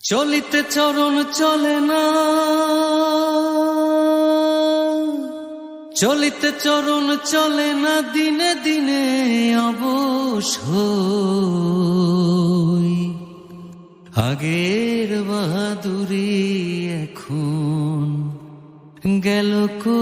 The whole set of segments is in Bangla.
চলিতে চরণ চলে না, চলিতে চরণ চলে না, দিনে দিনে অবশ হই। আগের বাহাদুরি এখন গেল কই।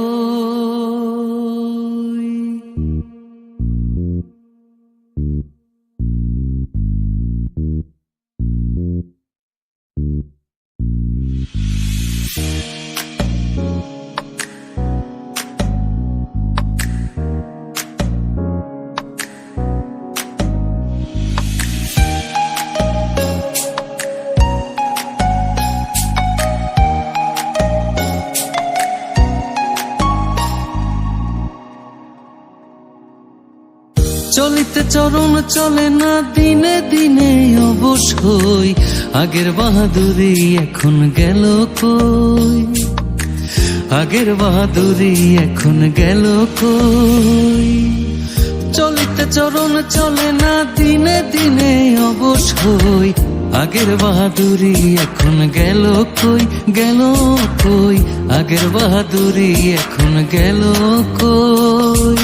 চলিতে চরণ চলে না, দিনে দিনে অবশ হই। আগের বাহাদুরি এখন গেল কই, আগের বাহাদুরি এখন গেল কই। চলিতে চরণ চলে না, দিনে দিনে অবশ হই। আগের বাহাদুরি এখন গেল কই, গেল কই। আগের বাহাদুরি এখন গেল কই।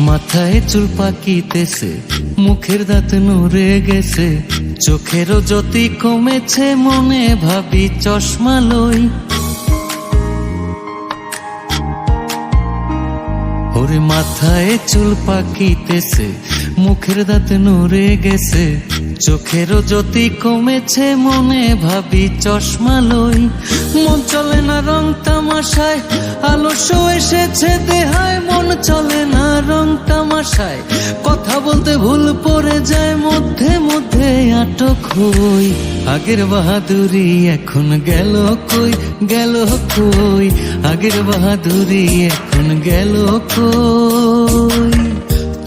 মাথায় চুল পাকিতেছে, মুখের দাঁত নড়ে গেছে, চোখেরও জ্যোতি কমেছে, মনে ভাবি চশমা লই। ওরে মাথায় চুল পাকিতেছে, মুখের দাঁত নড়ে গেছে, চোখেরও জ্যোতি কমেছে, মনে ভাবি চশমা লই। মন চলে না রং তামাশায়, আলস্য এসেছে দেহায়, মন চলে না রং তামাশায়, কথা বলতে ভুল পড়ে যায়, মধ্যে মধ্যে আটক হই। আগের বাহাদুরি এখন গেল কই, গেল কই। আগের বাহাদুরি এখন গেল কই।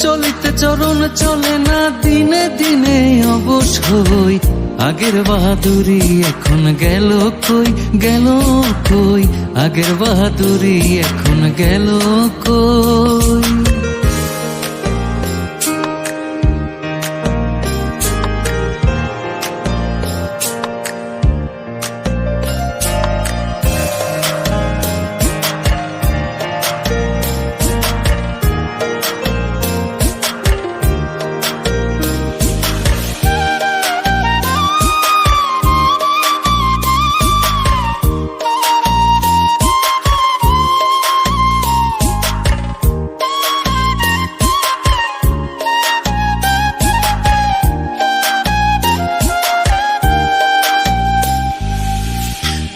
চলিতে চরণ চলে না, দিনে দিনে অবশ হই। আগের বাহাদুরি এখন গেল কই, গেল কই। আগের বাহাদুরি এখন গেল কই।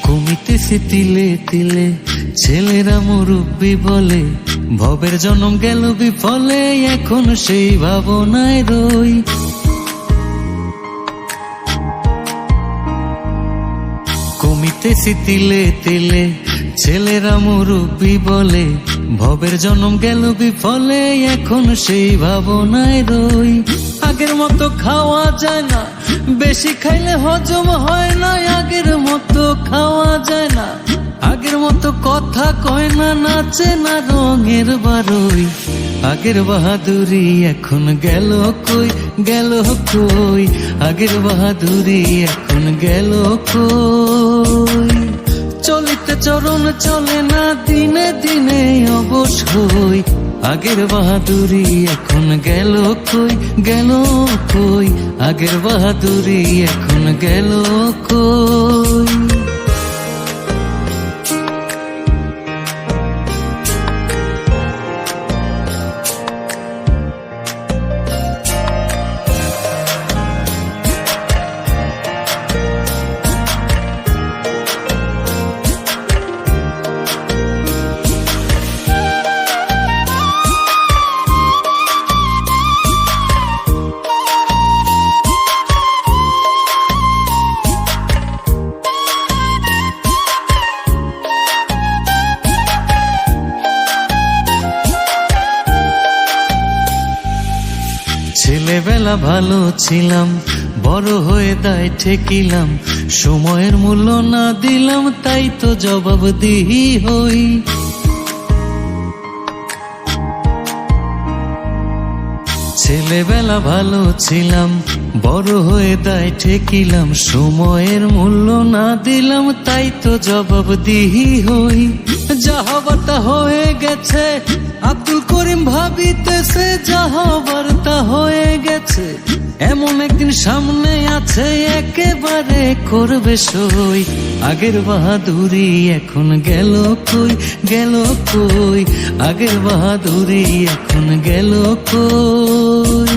কমিতেছে তিলে তিলে, ছেলেরা মুরব্বি বলে, ভবের জন্ম গেল বিফলে, এখন সেই ভাবনায় রই। কমিতেছে তিলে তিলে, ছেলেরা মুরব্বি বলে, ভবের জন্ম গেল বিফলে, এখন সেই ভাবনায় রই। আগের মতো খাওয়া যায় না, বেশি খাইলে হজম হয় না, আগের মতো খাওয়া যায় না, আগের মতো কথা কয় না, নাচে না রঙের বারোই। আগের বাহাদুরি এখন গেল কই, গেল কই। আগের বাহাদুরি এখন গেল কই। চলিতে চরণ চলে না, দিনে দিনে অবশ হই। আগের বাহাদুরি এখন গেল কই, গেল কই। আগের বাহাদুরি এখন গেল কই। ছেলেবেলা ভালো ছিলাম, বড় হয়ে দায় ঠেকিলাম, সময়ের মূল্য না দিলাম, তাই তো জবাবদিহি হই। ছেলেবেলা ভালো ছিলাম, বড় হয়ে দায় ঠেকিলাম, সময়ের মূল্য না দিলাম, তাই তো জবাবদিহি হই। যা হবার তা হয়ে গেছে, আব্দুল করিম ভাবিতেছে, যা হবার তা হয়ে গেছে, এমন একদিন সামনে আছে, একেবারে করবে সই। আগের বাহাদুরি এখন গেল কই, গেল কই, আগের বাহাদুরি এখন গেল কই।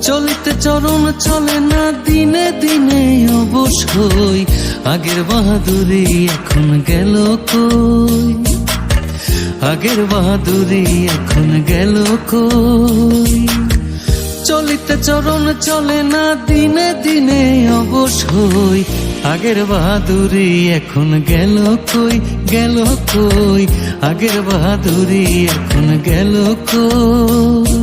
চলিতে চরণ চলে না দিনে দিনে অবশ্যই, আগের বাহাদুরি এখন গেল কই, আগের বাহাদুরি এখন গেল কই। চলিতে চরণ চলে না দিনে দিনে অবশ্যই, আগের বাহাদুরি এখন গেল কই, গেল কই, আগের বাহাদুরি এখন গেল কই,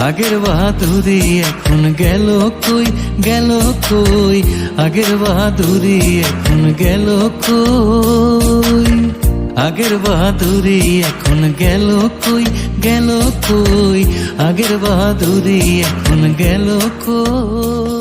আগের বাহাদুরি এখন গেল কই, গেল কই, আগের বাহাদুরি এখন গেল কই, আগের বাহাদুরি এখন গেল কই, গেল কই, আগের বাহাদুরি এখন গেল কই।